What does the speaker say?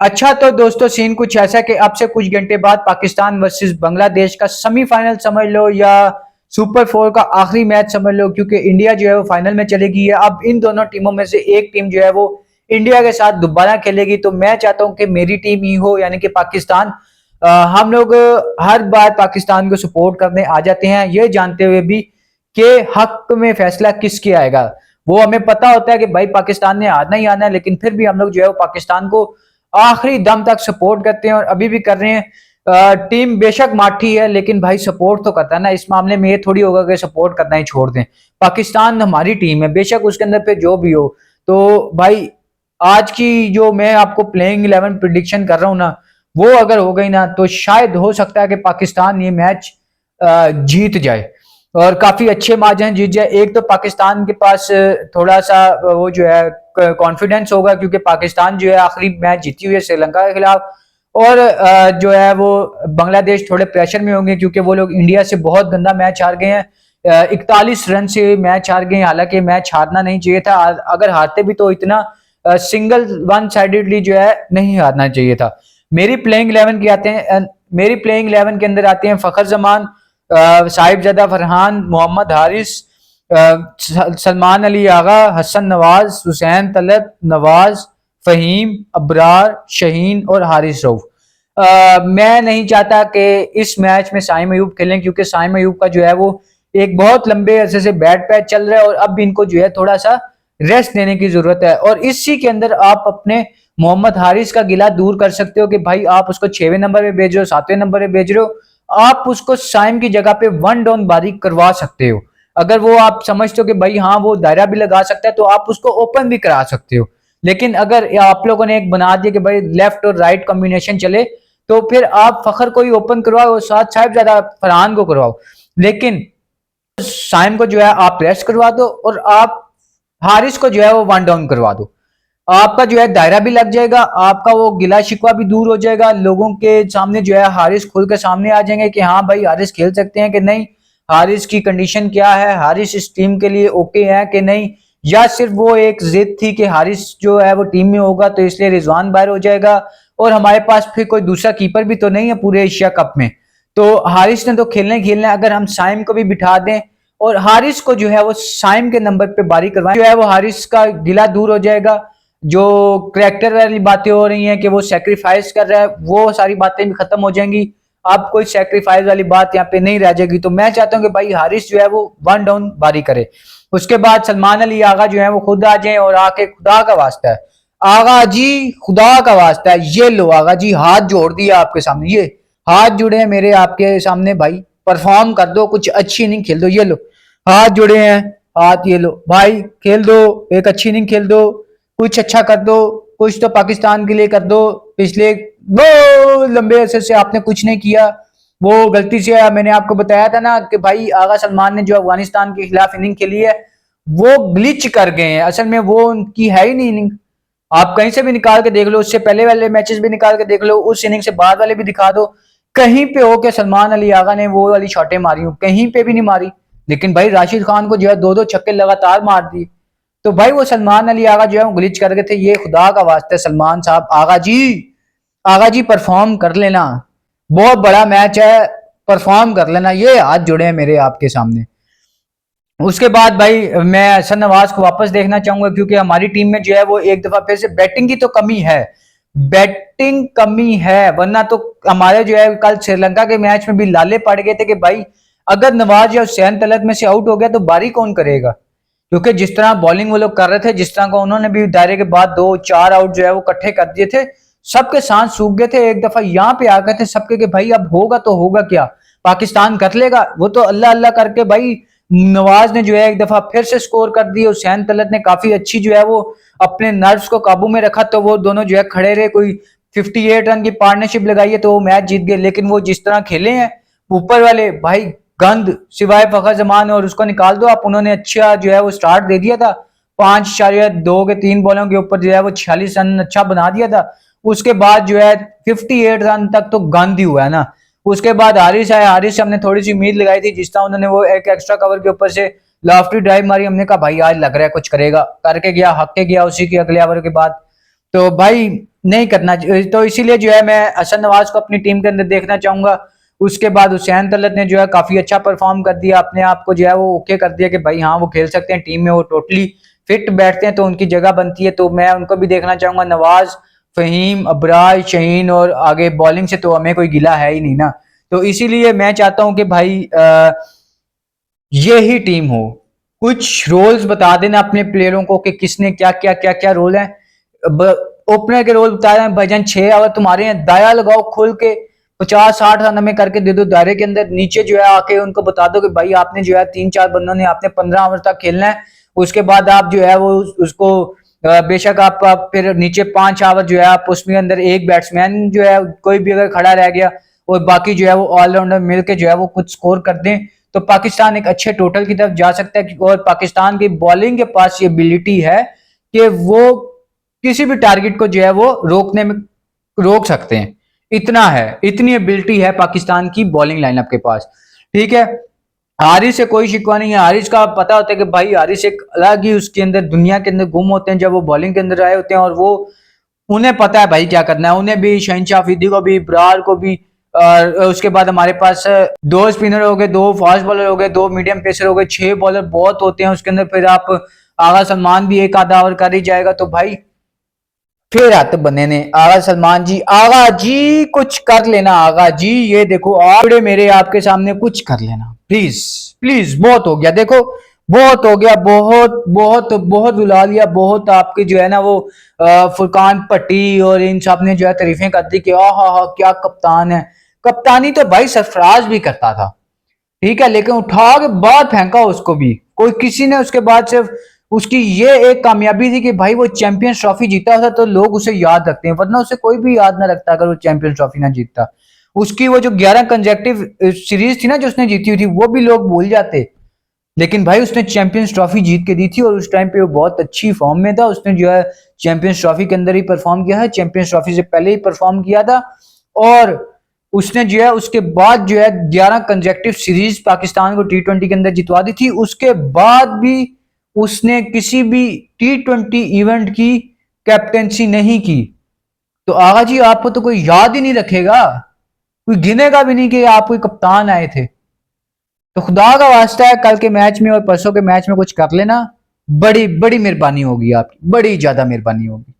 अच्छा तो दोस्तों सीन कुछ ऐसा कि अब से कुछ घंटे बाद पाकिस्तान वर्सेस बांग्लादेश का सेमीफाइनल समझ लो या सुपर फोर का आखिरी मैच समझ लो, क्योंकि इंडिया जो है वो फाइनल में चली गई है। अब इन दोनों टीमों में से एक टीम जो है वो इंडिया के साथ दोबारा खेलेगी, तो मैं चाहता हूं कि मेरी टीम ही हो, यानी कि पाकिस्तान। हम लोग हर बार पाकिस्तान को सपोर्ट करने आ जाते हैं, ये जानते हुए भी कि हक में फैसला किसके आएगा। वो हमें पता होता है कि भाई पाकिस्तान ने आना ही आना है, लेकिन फिर भी हम लोग जो है वो पाकिस्तान को आखिरी दम तक सपोर्ट करते हैं और अभी भी कर रहे हैं। टीम बेशक माठी है, लेकिन भाई सपोर्ट तो करता है ना। इस मामले में ये थोड़ी होगा कि सपोर्ट करना ही छोड़ दें। पाकिस्तान हमारी टीम है, बेशक उसके अंदर पे जो भी हो। तो भाई आज की जो मैं आपको प्लेइंग 11 प्रिडिक्शन कर रहा हूं ना, वो अगर हो गई ना तो शायद हो सकता है कि पाकिस्तान ये मैच जीत जाए और काफी अच्छे मार्जिन जीत जाए। एक तो पाकिस्तान के पास थोड़ा सा वो जो है कॉन्फिडेंस होगा, क्योंकि पाकिस्तान जो है आखिरी मैच जीती हुई है श्रीलंका के खिलाफ। और जो है वो बांग्लादेश थोड़े प्रेशर में होंगे, क्योंकि वो लोग इंडिया से बहुत गंदा मैच हार गए हैं। 41 रन से मैच हार गए, हालांकि मैच हारना नहीं चाहिए था। अगर हारते भी तो इतना सिंगल वन साइडेडली जो है नहीं हारना चाहिए था। मेरी प्लेइंग 11 के आते हैं, मेरी प्लेइंग 11 के अंदर आते हैं फखर जमान, साहिबजादा फरहान, मोहम्मद हारिस, सलमान अली आगा, हसन नवाज, हुसैन तलब, नवाज, फहीम, अबरार, शहीन और हारिस रऊफ। मैं नहीं चाहता कि इस मैच में साइम अयूब खेलें, क्योंकि साइम अयूब का जो है वो एक बहुत लंबे अरसे से बैड पैच चल रहा है और अब भी इनको जो है थोड़ा सा रेस्ट देने की जरूरत है। और इसी के अंदर आप अपने मोहम्मद हारिस का गिला दूर कर सकते हो कि भाई आप उसको 6वें नंबर पे भेज रहे हो, 7वें नंबर पे भेज रहे हो। आप उसको साइम की जगह पे वन डाउन बारीक करवा सकते हो। अगर वो आप समझते हो कि भाई हाँ वो दायरा भी लगा सकता है, तो आप उसको ओपन भी करा सकते हो। लेकिन अगर आप लोगों ने एक बना दिया कि भाई लेफ्ट और राइट कॉम्बिनेशन चले, तो फिर आप फखर को ही ओपन करवाओ और साथ साहिब ज्यादा फरहान को करवाओ। लेकिन साइम को जो है आप रेस्ट करवा दो और आप हारिस को जो है वो वन डाउन करवा दो। आपका जो है दायरा भी लग जाएगा, आपका वो गिला शिकवा भी दूर हो जाएगा। लोगों के सामने जो है हारिस खुल के सामने आ जाएंगे कि हाँ भाई हारिस खेल सकते हैं कि नहीं, हारिस की कंडीशन क्या है, हारिस इस टीम के लिए ओके है कि नहीं, या सिर्फ वो एक जिद थी कि हारिस जो है वो टीम में होगा तो इसलिए रिजवान बाहर हो जाएगा और हमारे पास फिर कोई दूसरा कीपर भी तो नहीं है पूरे एशिया कप में। तो हारिस ने तो खेलना ही खेलना है। अगर हम साइम को भी बिठा दें और हारिस को जो है वो साइम के नंबर पे बारी करवाएं, जो है वो हारिस का गिला दूर हो जाएगा। जो करेक्टर वाली बातें हो रही हैं कि वो सेक्रीफाइस कर रहा है, वो सारी बातें भी खत्म हो जाएंगी। अब कोई सेक्रीफाइस वाली बात यहाँ पे नहीं रह जाएगी। तो मैं चाहता हूँ कि भाई हारिस जो है वो वन डाउन बारी करे। उसके बाद सलमान अली आगा जो है वो खुद आ जाए और आके खुदा का वास्ता है, आगा जी खुदा का वास्ता है, ये लो आगा जी हाथ जोड़ दिया आपके सामने, ये हाथ जुड़े हैं मेरे आपके सामने भाई, परफॉर्म कर दो, कुछ अच्छी इनिंग खेल दो। ये लो हाथ जुड़े हैं, हाथ ये लो भाई, खेल दो, एक अच्छी इनिंग खेल दो, कुछ अच्छा कर दो, कुछ तो पाकिस्तान के लिए कर दो। पिछले दो लंबे अरसे से आपने कुछ नहीं किया। वो गलती से मैंने आपको बताया था ना कि भाई आगा सलमान ने जो अफगानिस्तान के खिलाफ इनिंग खेली है वो ग्लिच कर गए हैं, असल में वो उनकी है ही नहीं इनिंग। आप कहीं से भी निकाल के देख लो, उससे पहले वाले मैचेस भी निकाल के देख लो, उस इनिंग से बाद वाले भी दिखा दो, कहीं पे हो के सलमान अली आगा ने वो वाली शॉटें मारी हो, कहीं पे भी नहीं मारी। लेकिन भाई राशिद खान को जो है दो दो छक्के लगातार मार दिए। तो भाई वो सलमान अली आगा जो है वो ग्लिच कर गए थे। ये खुदा का वास्ते सलमान साहब, आगा जी परफॉर्म कर लेना, बहुत बड़ा मैच है, परफॉर्म कर लेना, ये हाथ जुड़े हैं मेरे आपके सामने। उसके बाद भाई मैं हसन नवाज को वापस देखना चाहूंगा, क्योंकि हमारी टीम में जो है वो एक दफा फिर से बैटिंग की तो कमी है, बैटिंग कमी है। वरना तो हमारे जो है कल श्रीलंका के मैच में भी लाले पड़ गए थे कि भाई अगर नवाज या हुसैन तलत में से आउट हो गया तो बारी कौन करेगा। क्योंकि जिस तरह बॉलिंग वो लोग कर रहे थे, जिस तरह का उन्होंने भी दायरे के बाद 2-4 आउट जो है वो इकट्ठे कर दिए थे, सबके सांस सूख गए थे। एक दफा यहाँ पे आ गए थे सबके कि भाई अब होगा तो होगा क्या, पाकिस्तान कर लेगा। वो तो अल्लाह अल्लाह करके भाई नवाज ने जो है एक दफा फिर से स्कोर कर दिया, हुसैन तलत ने काफी अच्छी जो है वो अपने नर्व्स को काबू में रखा, तो वो दोनों जो है खड़े रहे। कोई 58 रन की पार्टनरशिप लगाई है तो वो मैच जीत गए। लेकिन वो जिस तरह खेले हैं ऊपर वाले भाई, गंद सिवाय फखर जमान और उसको निकाल दो आप, उन्होंने अच्छा जो है वो स्टार्ट दे दिया था। 5-4-2 के 3 बॉलों के ऊपर जो है वो 46 रन अच्छा बना दिया था। उसके बाद जो है 58 रन तक तो गंद ही हुआ है ना। उसके बाद हारिस आया, हारिस से हमने थोड़ी सी उम्मीद लगाई थी, जिस तरह उन्होंने वो एक एक्स्ट्रा कवर के ऊपर से लॉफ्टी ड्राइव मारी, हमने कहा भाई आज लग रहा है कुछ करेगा, करके गया, हक के गया उसी के अगले ओवर के बाद। तो भाई नहीं करना चाहिए। तो इसीलिए जो है मैं हसन नवाज को अपनी टीम के अंदर देखना चाहूंगा। उसके बाद हुसैन तलत ने जो है काफी अच्छा परफॉर्म कर दिया, अपने आप को जो है वो ओके कर दिया कि भाई हाँ वो खेल सकते हैं टीम में, वो टोटली फिट बैठते हैं तो उनकी जगह बनती है। तो मैं उनको भी देखना चाहूंगा। नवाज, फहीम, अबराज, शहीन और आगे बॉलिंग से तो हमें कोई गिला है ही नहीं ना। तो इसीलिए मैं चाहता हूं कि भाई ये ही टीम हो। कुछ रोल्स बता देना अपने प्लेयरों को कि किसने क्या क्या रोल है। ओपनर के रोल बता रहे हैं भाईजान, 6 ओवर तुम्हारे हैं, दाया लगाओ खोल के 50-60 रन हमें करके दे दो दायरे के अंदर। नीचे जो है आके उनको बता दो कि भाई आपने जो है 3-4 बंदों ने आपने 15 ओवर तक खेलना है। उसके बाद आप जो है वो उसको बेशक आप फिर नीचे 5 ओवर जो है आप उसमें अंदर एक बैट्समैन जो है कोई भी अगर खड़ा रह गया और बाकी जो है वो ऑलराउंडर मिलके जो है वो कुछ स्कोर कर दें तो पाकिस्तान एक अच्छे टोटल की तरफ जा सकता है। और पाकिस्तान की बॉलिंग के पास ये एबिलिटी है कि वो किसी भी टारगेट को जो है वो रोकने में रोक सकते हैं। इतना है, इतनी एबिलिटी है पाकिस्तान की बॉलिंग लाइनअप के पास। ठीक है, हारिस से कोई शिकवा नहीं है। हारिस का पता होता है कि भाई हारिस एक अलग ही उसके अंदर दुनिया के अंदर गुम होते हैं जब वो बॉलिंग के अंदर आए होते हैं, और वो उन्हें पता है भाई क्या करना है। उन्हें भी, शहनशाह अफरीदी को भी, ब्रार को भी, और उसके बाद हमारे पास 2 स्पिनर हो गए, 2 फास्ट बॉलर हो गए, 2 मीडियम पेसर हो गए, 6 बॉलर बहुत होते हैं उसके अंदर। फिर आप आगा सलमान भी एक आधा ओवर कर ही जाएगा। तो भाई फिर आते बने ने आगा सलमान जी, आगा जी कुछ कर लेना, आगा जी ये देखो आपड़े मेरे आपके सामने कुछ कर लेना प्लीज प्लीज। बहुत हो गया देखो, बहुत हो गया, बहुत बहुत बहुत बुला लिया, बहुत आपके जो है ना वो फुरकान पट्टी और इन सब ने जो है तारीफें कर दी कि हा क्या कप्तान है। कप्तानी तो भाई सरफराज भी करता था, ठीक है, लेकिन उठा के बाद फेंका उसको भी कोई किसी ने। उसके बाद सिर्फ उसकी ये एक कामयाबी थी कि भाई वो चैंपियंस ट्रॉफी जीता था तो लोग उसे याद रखते हैं, वरना उसे कोई भी याद ना रखता अगर वो चैंपियंस ट्रॉफी ना जीतता। उसकी वो जो 11 कंजेक्टिव सीरीज थी ना जो उसने जीती हुई थी वो भी लोग भूल जाते, लेकिन भाई उसने चैंपियंस ट्रॉफी जीत के दी थी और उस टाइम पे वो बहुत अच्छी फॉर्म में था। उसने जो है चैंपियंस ट्रॉफी के अंदर ही परफॉर्म किया है, चैंपियंस ट्रॉफी से पहले ही परफॉर्म किया था। और उसने जो है उसके बाद जो है 11 कंजेक्टिव सीरीज पाकिस्तान को T20 के अंदर जितवा दी थी। उसके बाद भी उसने किसी भी T20 इवेंट की कैप्टेंसी नहीं की। तो आगा जी आपको तो कोई याद ही नहीं रखेगा, कोई गिनेगा भी नहीं कि आप कोई कप्तान आए थे। तो खुदा का वास्ता है कल के मैच में और परसों के मैच में कुछ कर लेना, बड़ी बड़ी मेहरबानी होगी आपकी, बड़ी ज्यादा मेहरबानी होगी।